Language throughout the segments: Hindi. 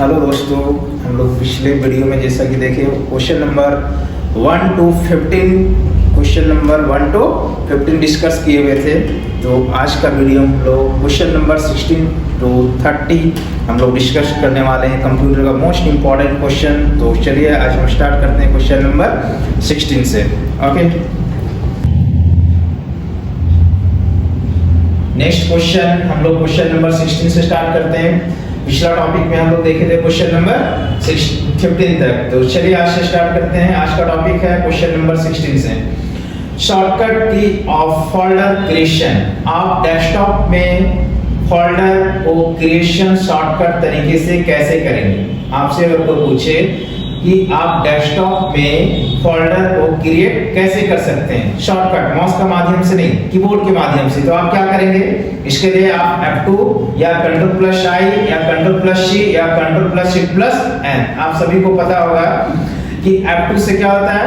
हेलो दोस्तों, हम लोग पिछले वीडियो में जैसा कि देखे क्वेश्चन नंबर 1 to 15 डिस्कस किए हुए थे। तो आज का वीडियो हम लोग क्वेश्चन नंबर 16 to 30 हम लोग डिस्कस करने वाले हैं कंप्यूटर का मोस्ट इम्पॉर्टेंट क्वेश्चन। तो चलिए आज हम स्टार्ट करते हैं क्वेश्चन नंबर 16 से। ओके, नेक्स्ट क्वेश्चन हम लोग क्वेश्चन नंबर 16 से स्टार्ट करते हैं। पिछला टॉपिक में हम लोग देखे थे क्वेश्चन नंबर 15 तक। तो चलिए आज से स्टार्ट करते हैं। आज का टॉपिक है क्वेश्चन नंबर 16 से शॉर्टकट की ऑफ फोल्डर क्रिएशन। आप डेस्कटॉप में फोल्डर को क्रिएशन शॉर्टकट तरीके से कैसे करेंगे। आपसे अगर कोई पूछे कि आप डेस्कटॉप में फोल्डर को क्रिएट कैसे कर सकते हैं शॉर्टकट, माउस का माध्यम से नहीं, कीबोर्ड के माध्यम से, तो आप क्या करेंगे। इसके लिए आप F2 या Ctrl+I या Ctrl+C या Ctrl+Shift+N, आप सभी को पता होगा कि F2 से क्या होता है।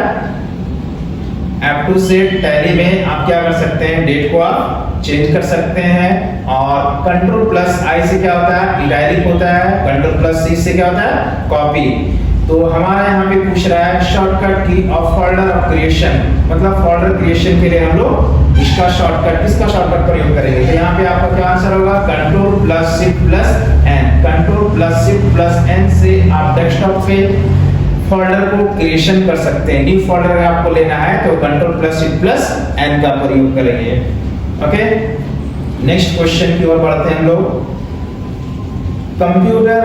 F2 से टैली में आप क्या कर सकते हैं, डेट को आप चेंज कर सकते हैं। और Ctrl+I से क्या होता है, इटैलिक होता है। Ctrl+C से क्या होता है, कॉपी। तो हमारा यहाँ पे पूछ रहा है शॉर्टकट की ऑफ फोल्डर ऑफ क्रिएशन, मतलब फोल्डर क्रिएशन के लिए हम लोग इसका शॉर्टकट, किसका शॉर्टकट प्रयोग करेंगे। तो यहाँ पे आपका क्या आंसर होगा, Ctrl+Shift+N। Ctrl+Shift+N से आप डेस्कटॉप पे फोल्डर को क्रिएशन कर सकते हैं। न्यू फोल्डर अगर आपको लेना है तो Ctrl+Shift+N का प्रयोग करेंगे। ओके, नेक्स्ट क्वेश्चन की ओर बढ़ते हैं हम लोग। कंप्यूटर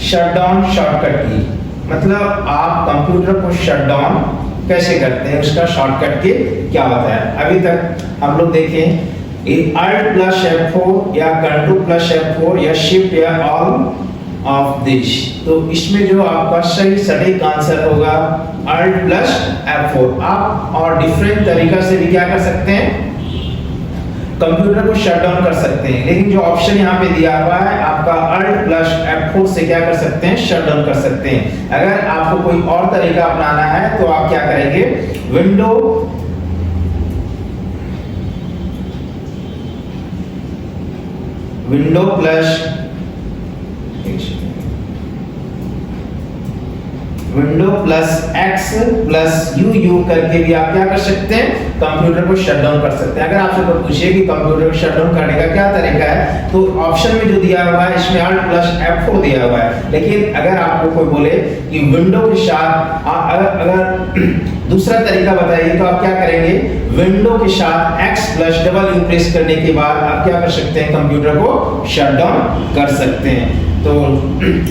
शटडाउन शॉर्टकट की, मतलब आप कंप्यूटर को शट डाउन कैसे करते हैं, उसका शॉर्टकट के क्या होता है। अभी तक हम लोग देखें Alt+F4 या Ctrl+F4 या शिफ्ट या ऑल ऑफ दिस। तो इसमें जो आपका सही सटीक आंसर होगा Alt+F4। आप और डिफरेंट तरीका से भी क्या कर सकते हैं, कंप्यूटर को शट डाउन कर सकते हैं। लेकिन जो ऑप्शन यहाँ पे दिया हुआ है आपका Alt+F4 से क्या कर सकते हैं, शट डाउन कर सकते हैं। अगर आपको कोई और तरीका अपनाना है तो आप क्या करेंगे, विंडो X+U करके भी आप क्या कर सकते हैं, कंप्यूटर को शट डाउन कर सकते हैं। अगर आपसे कोई पूछे कि कंप्यूटर को शट डाउन करने का क्या तरीका है, तो ऑप्शन में जो दिया हुआ है इसमें Alt+F4 दिया हुआ है। लेकिन अगर आपको कोई बोले कि विंडो के साथ अगर दूसरा तरीका बताइए, तो आप क्या करेंगे, विंडो के साथ X+W प्रेस करने के बाद आप क्या कर सकते हैं, कंप्यूटर को शट डाउन कर सकते हैं। तो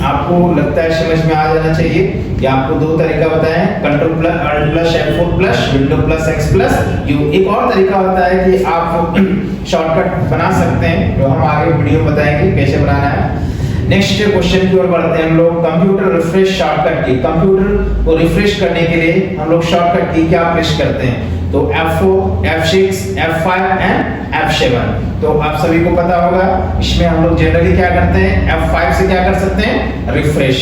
आपको लगता है समझ में आ जाना चाहिए कि आपको दो तरीका बताएं, Alt+F4+ Windows+X+U। एक और तरीका होता है कि आप शॉर्टकट बना सकते हैं, जो हम आगे वीडियो में बताएंगे कैसे बनाना है। नेक्स्ट क्वेश्चन की ओर बढ़ते हैं हम लोग। कंप्यूटर रिफ्रेश शॉर्टकट की, कंप्यूटर को रिफ्रेश करने के लिए हम लोग शॉर्टकट की क्या प्रेस करते हैं, तो F4, F6, F5 and F7। तो आप सभी को पता होगा इसमें हम लोग जनरली क्या करते हैं, F5 से क्या कर सकते हैं, रिफ्रेश।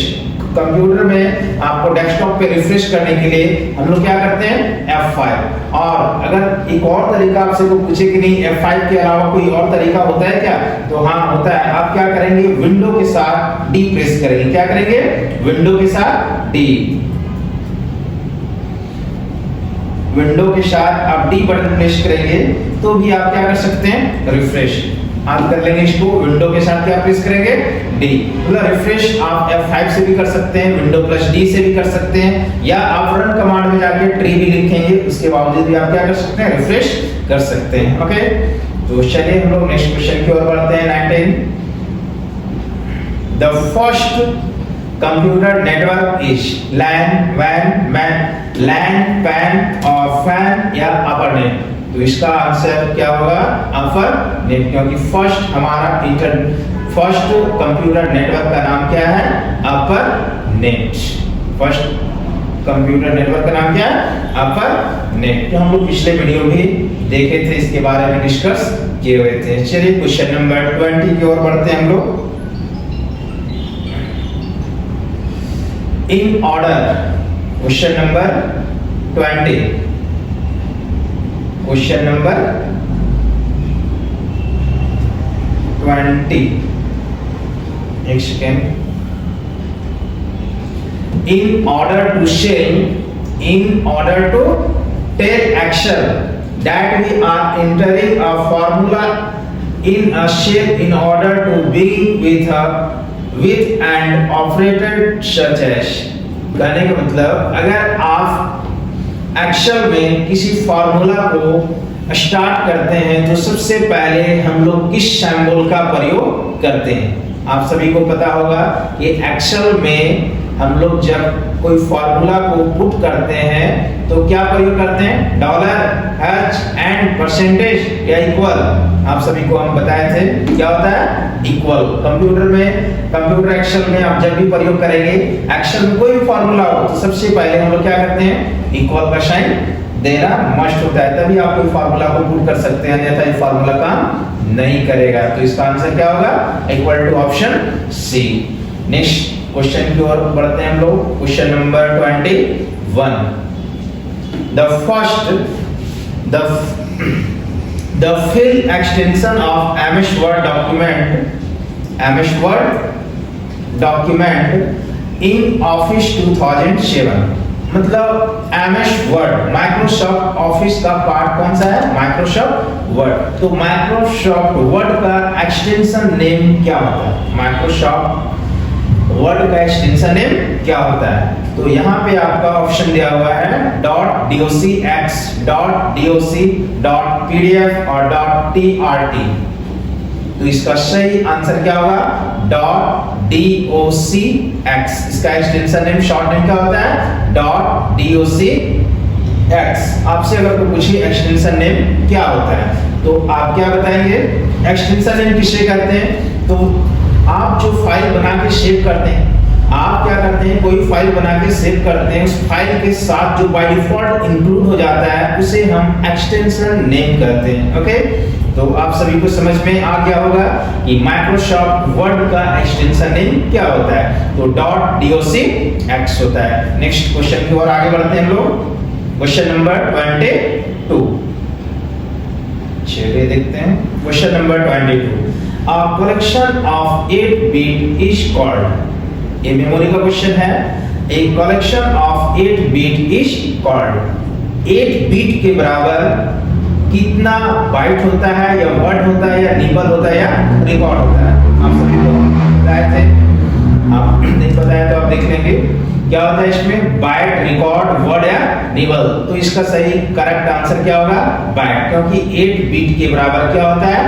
कंप्यूटर में आपको डेस्कटॉप पे रिफ्रेश करने के लिए हम लोग क्या करते हैं, F5। और अगर एक और तरीका आपसे कोई पूछे कि नहीं F5 के अलावा कोई और तरीका होता है क्या, तो हाँ होता है। आप क्या करेंगे, विंडो के साथ D प्रेस करेंगे। क्या करेंगे, विंडो के साथ D, विंडो के साथ आप D बटन प्रेस करेंगे तो भी आप क्या कर सकते हैं, रिफ्रेश। आप कर लेंगे इसको, विंडो के साथ क्या प्रेस करेंगे, D। मतलब रिफ्रेश आप F5 से भी कर सकते हैं, Windows+D से भी कर सकते हैं, या आप रन कमांड में जाके ट्री भी लिखेंगे, उसके बावजूद भी आप क्या कर सकते हैं, रिफ्रेश कर सकते हैं। ओके, तो चलिए हम लोग नेक्स्ट क्वेश्चन की ओर बढ़ते हैं। 19 the first computer network is LAN, WAN, MAN, LAN, PAN और FAN या अपर नेट। तो इसका आंसर क्या होगा, अपर नेट, क्योंकि फर्स्ट कंप्यूटर नेटवर्क का नाम क्या है, अपर नेट। फर्स्ट कंप्यूटर नेटवर्क का नाम क्या है, अपर नेट। तो हम लोग पिछले वीडियो भी देखे थे, इसके बारे में डिस्कस किए हुए थे। चलिए क्वेश्चन नंबर 20 की ओर बढ़ते हैं हम लोग। In order, question number 20, question number 20, एक second. in order to take action that we are entering a formula in a shape in order to begin with and operated such as। कहने का मतलब अगर आप एक्शन में किसी फार्मूला को स्टार्ट करते हैं तो सबसे पहले हम लोग किस सिंबल का प्रयोग करते हैं। आप सभी को पता होगा कि एक्सेल में हम लोग जब कोई फार्मूला को पुट करते हैं तो क्या प्रयोग करते हैं, डॉलर, एच एंड परसेंटेज या इक्वल। आप सभी को हम बताए थे क्या होता है, इक्वल। कंप्यूटर एक्सेल में आप जब भी प्रयोग करेंगे, एक्सेल में कोई भी फार्मूला हो तो सबसे पहले हम लोग क्या करते हैं, इक्वल का साइन देना मस्ट होता है, तभी आप कोई फार्मूला को पुट कर सकते हैं, अन्यथा ये फार्मूला काम नहीं करेगा। तो इसका आंसर क्या होगा, equal to option C. Next question की ओर बढ़ते हैं हम लोग। Question number 21। The fill extension of MS Word document in Office 2007। मतलब MS Word, माइक्रोसॉफ्ट ऑफिस का पार्ट कौन सा है, माइक्रोसॉफ्ट वर्ड। तो माइक्रोसॉफ्ट वर्ड का एक्सटेंशन नेम क्या होता है, माइक्रोसॉफ्ट वर्ड का एक्सटेंशन नेम क्या होता है। तो यहाँ पे आपका ऑप्शन दिया हुआ है .docx, .doc.pdf और .trt। तो इसका सही आंसर क्या होगा, .docx। इसका एक्सटेंशन नेम, शॉर्ट नेम क्या होता है, .docx। आपसे अगर कोई पूछे एक्सटेंशन नेम क्या होता है तो आप क्या बताएंगे, एक्सटेंशन नेम किसे कहते हैं। तो आप जो फाइल बना के सेव करते हैं, आप क्या करते हैं, कोई फाइल बना के सेव करते हैं, उस फाइल के साथ जो बाय डिफॉल्ट इंक्लूड हो जाता है उसे हम एक्सटेंशन नेम कहते हैं। ओके, तो आप सभी को समझ में आ गया होगा कि माइक्रोसॉफ्ट वर्ड का एक्सटेंशन नेम क्या होता है। तो .docx होता है। नेक्स्ट क्वेश्चन की ओर आगे बढ़ते हैं हम लोग। क्वेश्चन नंबर 22 चलिए देखते हैं। Question number 22। A collection of 8 bit is called। ये मेमोरी का क्वेश्चन है। A collection of 8 bit is called। 8 bit के बराबर कितना बाइट होता है, या वर्ड होता है, या निबल होता है, या रिकॉर्ड होता है। आप सभी को बताए थे, आप नहीं बताया तो आप देख लेंगे क्या होता है इसमें, बाइट, रिकॉर्ड, वर्ड या निबल। तो इसका सही करेक्ट आंसर क्या होगा, बाइट, क्योंकि 8 बिट के बराबर क्या होता है,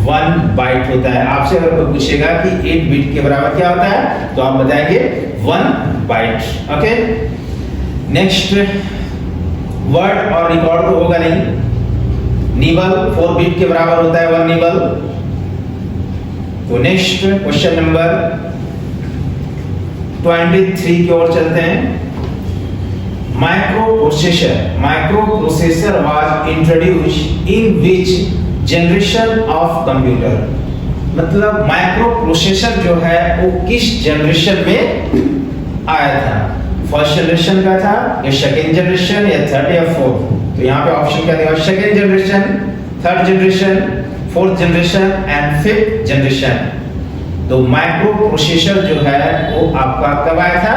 1 बाइट होता है। आपसे अगर कोई पूछेगा कि 8 बिट के बराबर क्या होता है तो आप बताएंगे 1 बाइट। ओके, नेक्स्ट वर्ड और रिकॉर्ड तो होगा नहीं। निबल 4 बिट के बराबर होता है 1 निबल। तो नेक्स्ट क्वेश्चन नंबर 23 की ओर चलते हैं। Microprocessor was introduced in which generation of computer. मतलब माइक्रो प्रोसेसर जो है वो किस जनरेशन में आया था, फर्स्ट जनरेशन का था, या सेकेंड जनरेशन, या थर्ड, या फोर्थ। तो यहाँ पे ऑप्शन क्या देगा, second generation, third generation, fourth generation and fifth generation. तो माइक्रो प्रोसेसर जो है वो आपका कब आया था,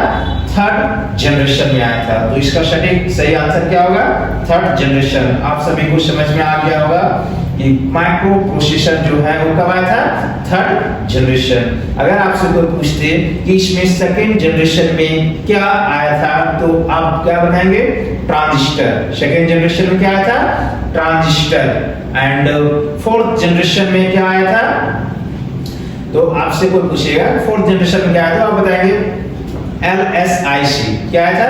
थर्ड जनरेशन में आया था। तो इसका सही आंसर क्या होगा, थर्ड जनरेशन। आप सभी को समझ में आ गया होगा कि माइक्रो प्रोसेसर जो है वो कब आया था, थर्ड जनरेशन। अगर आपसे कोई पूछते कि इसमें सेकेंड जनरेशन में क्या आया था तो आप क्या बताएंगे, ट्रांजिस्टर। सेकेंड जनरेशन में क्या आया था, ट्रांजिस्टर। एंड फोर्थ जनरेशन में क्या आया था, तो आपसे कोई पूछेगा फोर्थ जनरेशन में क्या आया था, आप बताएंगे LSIC। क्या आया था,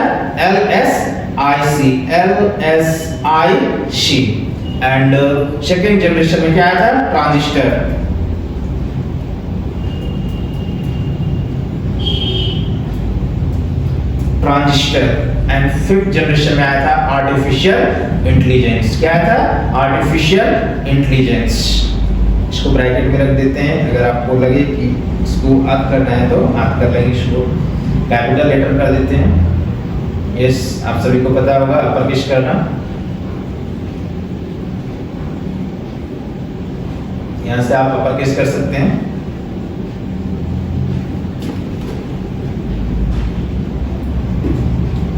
LSIC। एंड सेकेंड जनरेशन में क्या आया था, ट्रांजिस्टर। एंड फिफ्थ जनरेशन में आया था आर्टिफिशियल इंटेलिजेंस। क्या था, आर्टिफिशियल इंटेलिजेंस। इसको ब्रैकेट में रख देते हैं, अगर आपको लगे कि इसको याद करना है तो याद कर लेंगे। इसको कैपिटल लेटर कर देते हैं। यस, आप सभी को पता होगा अपर केस करना। यहां से आप अपर केस कर सकते हैं।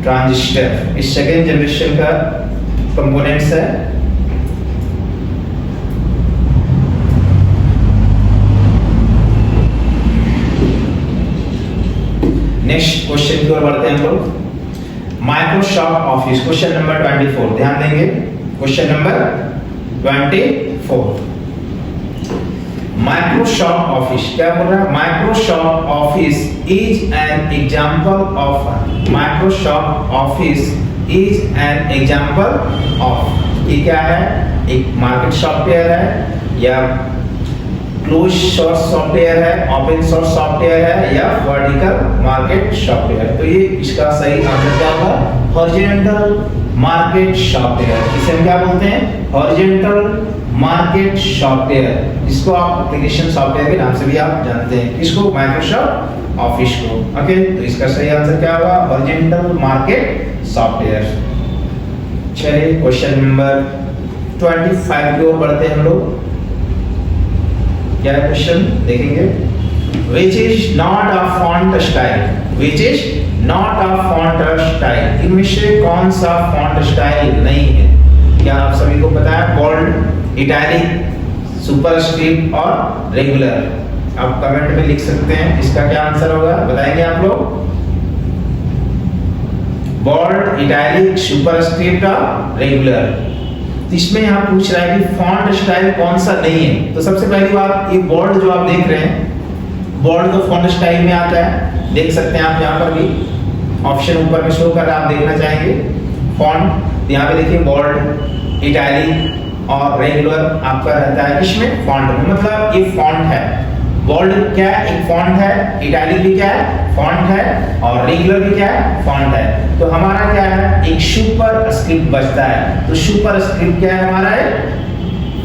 ट्रांजिस्टर इस सेकेंड जनरेशन का कंपोनेंट्स है। नेक्स्ट क्वेश्चन की ओर बढ़ते हैं हम लोग। माइक्रोसॉफ्ट ऑफिस क्वेश्चन नंबर 24, ध्यान देंगे क्वेश्चन नंबर 24। माइक्रोसॉफ्ट ऑफिस क्या बोल रहा है? Microsoft office is an example of, Microsoft office is an example of, ये क्या है? एक मार्केट सॉफ्टवेयर है या क्लोज सोर्स सॉफ्टवेयर है, ओपन सोर्स सॉफ्टवेयर है या वर्टिकल मार्केट सॉफ्टवेयर। तो ये इसका सही आंसर क्या होगा? Horizontal market software. इसे हम क्या बोलते हैं? हॉरिजॉन्टल मार्केट सॉफ्टवेयर, जिसको आप एप्लीकेशन सॉफ्टवेयर के नाम से भी आप जानते हैं। किसको? माइक्रोसॉफ्ट ऑफिस को। ओके, तो इसका सही आंसर क्या होगा? Horizontal market software. चलिए क्वेश्चन नंबर 25 की ओर बढ़ते हैं हम लोग। क्या है क्वेश्चन देखेंगे। Which is not a font style? Which is not a font style? इनमें से कौन सा फॉन्ट स्टाइल नहीं है? क्या आप सभी को पता है? बोल्ड, इटैलिक, सुपरस्क्रिप्ट और रेगुलर। आप कमेंट में लिख सकते हैं इसका क्या आंसर होगा, बताएंगे आप लोग। बोल्ड, इटैलिक, सुपरस्क्रिप्ट और रेगुलर। इसमें यहाँ पूछ रहा है कि फॉन्ट स्टाइल कौन सा नहीं है। तो सबसे पहली बात, ये बोल्ड जो आप देख रहे हैं, बोल्ड तो फॉन्ट स्टाइल में आता है, देख सकते हैं आप यहाँ पर भी ऑप्शन ऊपर में शो कर रहा है, आप देखना चाहेंगे फॉन्ट। यहाँ पे देखिए बोल्ड, इटैलिक और रेगुलर आपका रहता है इसमें फॉन्ट में, मतलब ये फॉन्ट है। बोल्ड क्या है? एक फॉन्ट है, इटैलिक भी क्या है? फॉन्ट है, और रेगुलर भी क्या है? फॉन्ट है। तो हमारा क्या है? एक सुपर स्क्रिप्ट बचता है। तो सुपर स्क्रिप्ट क्या है हमारा?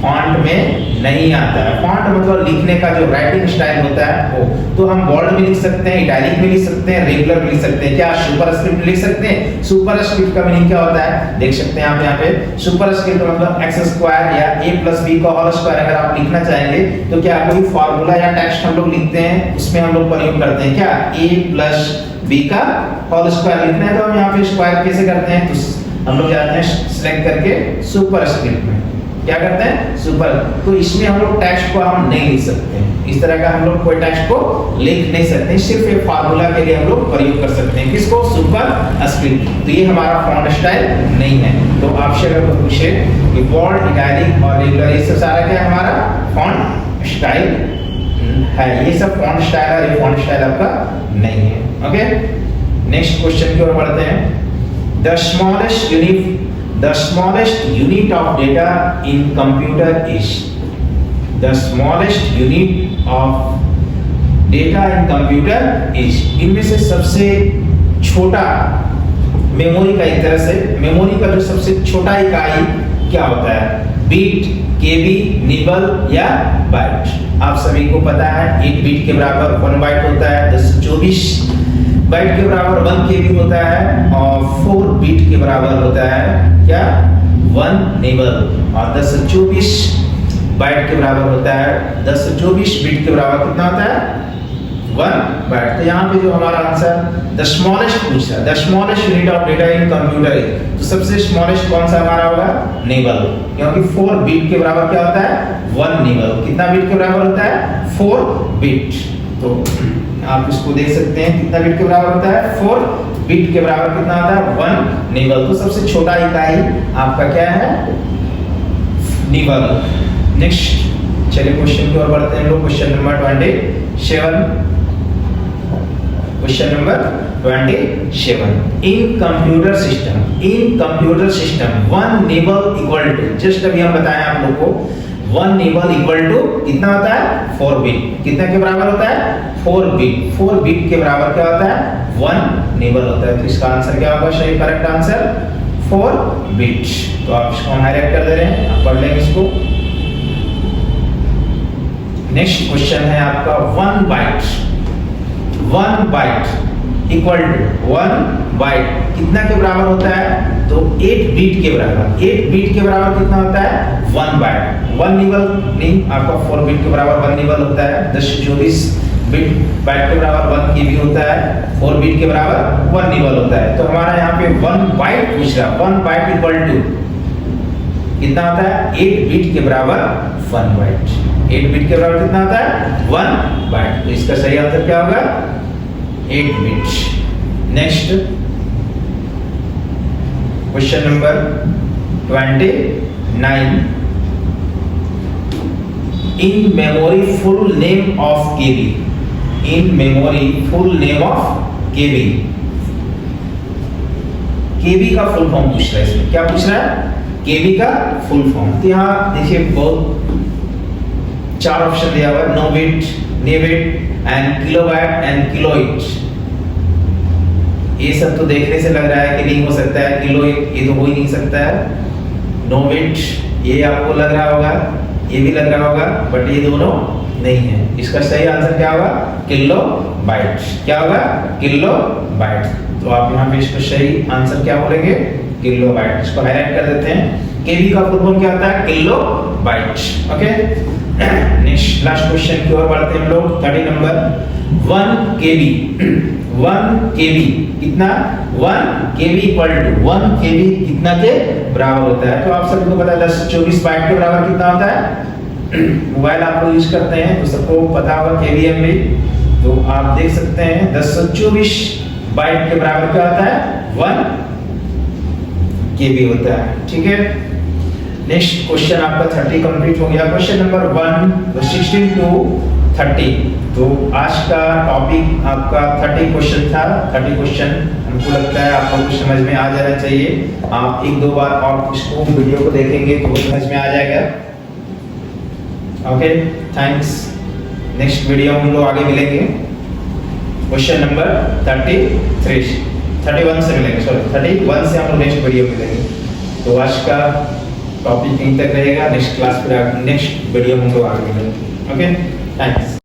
फॉन्ट में नहीं आता है। फॉन्ट मतलब लिखने का जो राइटिंग स्टाइल होता है वो। तो हम बोल्ड में लिख सकते हैं, इटैलिक में लिख सकते हैं, रेगुलर में लिख सकते हैं। क्या सुपर स्क्रिप्ट में लिख सकते हैं? सुपर स्क्रिप्ट का मीनिंग क्या होता है? देख सकते हैं आप यहाँ पे। सुपर स्क्रिप्ट मतलब x² या a+b का होल स्क्वायर अगर आप लिखना चाहेंगे तो क्या कोई फार्मूला या टेक्स्ट हम लोग लिखते हैं, उसमें हम लोग प्रयोग करते हैं क्या? a+b का होल स्क्वायर लिखना है तो हम यहाँ पे स्क्वायर कैसे करते हैं? तो हम लोग जाते हैं सिलेक्ट करके सुपर स्क्रिप्ट में, क्या करते हैं? सुपर। तो इसमें हम लोग टेक्स्ट को हम नहीं लिख सकते हैं, इस तरह का हम लोग कोई टेक्स्ट को लिख नहीं सकते, सिर्फ एक फार्मूला के लिए हम लोग प्रयोग कर सकते हैं। किसको? Super script. तो ये हमारा फॉन्ट स्टाइल नहीं है। तो आपसे अगर पूछे कि बोल्ड, इटैलिक और रेगुलर ये सब सारा क्या हमारा फॉन्ट स्टाइल है, ये सब फॉन्ट स्टाइल है, ये फॉन्ट स्टाइल आपका नहीं है। ओके, नेक्स्ट क्वेश्चन की ओर बढ़ते हैं। The smallest unit of data in computer is, the smallest unit of data in computer is, इनमें से सबसे छोटा मेमोरी का, एक तरह से मेमोरी का जो सबसे छोटा इकाई क्या होता है? बीट, केबी, निबल या बाइट। आप सभी को पता है 8 बीट के बराबर 1 बाइट होता है, 1024 बाइट के बराबर 1 केबी होता है, और 4 बीट के बराबर होता है क्या? 1 निबल, और 1024 बाइट के बराबर होता है, 1024 बीट के बराबर कितना होता है? 1 बाइट। तो यहाँ पे जो हमारा आंसर द स्मॉलेस्ट पूछ रहा है, the smallest unit of data in computer, तो सबसे स्मॉलेस्ट कौन सा हमारा होगा? निबल, क्योंकि 4 बीट के बराबर क्या होता है? 1 निबल। कितना बीट के बराबर होता है? 4 बीट। तो आप इसको देख सकते हैं कितना बीट के बराबर होता है? 4 बीट के बराबर कितना होता है? 1 निबल। तो सबसे छोटा इकाई आपका क्या है? निबल। नेक्स्ट चलिए क्वेश्चन की ओर बढ़ते हैं लोग। Question number 27। Question number 27। In computer system 1 nibble equal to, just अभी हम बताएं आप लोग को, 1 निबल इक्वल टू कितना होता है? 4 बीट। कितने के बराबर होता है? 4 बीट। 4 बीट के बराबर क्या होता है? 1 निबल होता है। तो इसका आंसर क्या होगा? सही करेक्ट आंसर 4 बीट। तो आप इसको हाईलाइट कर दे रहे हैं, आप पढ़ लेंगे इसको। नेक्स्ट क्वेश्चन है आपका 1 byte. 1 byte equal to 1 byte कितना के बराबर होता है? तो 8 बीट के बराबर। 8 बीट के बराबर कितना होता है? 1 बाइट। 1 निबल नहीं, आपका 4 बीट के बराबर 1 निबल होता है। 1024 बिट बाइट के बराबर 1 केबी होता है, 4 बिट के बराबर 1 निबल होता है। तो हमारा यहाँ पे 1 बाइट पूछ रहा है, 1 बाइट इक्वल टू कितना होता है, 8 बिट के बराबर 1 बाइट। 8 बिट के बराबर कितना होता है, 1 बाइट। तो इसका सही आंसर क्या होगा, 8 bit. Next question number 29, in memory full name of KB. In memory full name of KB. KB का फुल फॉर्म पूछ रहा है इसमें, क्या पूछ रहा है, केबी का फुल फॉर्म। तो यहाँ देखिए बहुत 4 ऑप्शन दिया हुआ है, no bit, nibble and kilobyte and kilobit. ये सब तो देखने से लग रहा है कि नहीं हो सकता है, किलोइट ये तो हो ही नहीं सकता है। नो बिट ये आपको लग रहा होगा, ये भी लग रहा होगा, बट ये दोनों नहीं है। इसका सही आंसर क्या होगा, किलो बाइट। क्या होगा, किलो बाइट। तो आप यहाँ पे इसको सही आंसर क्या बोलेंगे, किलो बाइट। इसको हाईलाइट कर देते हैं। केबी का फुल फॉर्म क्या होता है, kilo byte. Okay, next last question की ओर बढ़ते हैं हम लोग। 30 नंबर 1 केबी। 1 केबी कितना, 1 केबी इक्वल टू 1 केबी कितना के बराबर होता है। तो आप सभी को पता है 10 से 24 बाइट के बराबर कितना होता है। मोबाइल आप लोग यूज करते हैं तो सबको पता होगा केबीएम भी। तो आप देख सकते हैं 10 से 24 बाइट के बराबर क्या होता है, 1 केबी होता है। ठीक है, नेक्स्ट क्वेश्चन आपका 30 कंप्लीट हो गया। Question number 16 to 30। तो आज का टॉपिक आपका 30 क्वेश्चन था। 30 क्वेश्चन हमको लगता है आप लोगों को समझ में आ जाना चाहिए। आप 1-2 बार और इसको वीडियो को देखेंगे तो समझ में आ जाएगा। Okay, thanks. नेक्स्ट वीडियो हम लोग आगे मिलेंगे। क्वेश्चन नंबर 31 से मिलेंगे, सॉरी 31 से हम लोग नेक्स्ट वीडियो मिलेंगे। तो आज का टॉपिक यहीं तक रहेगा। नेक्स्ट क्लास पर नेक्स्ट वीडियो हम लोग आगे मिलेंगे। Okay, thanks.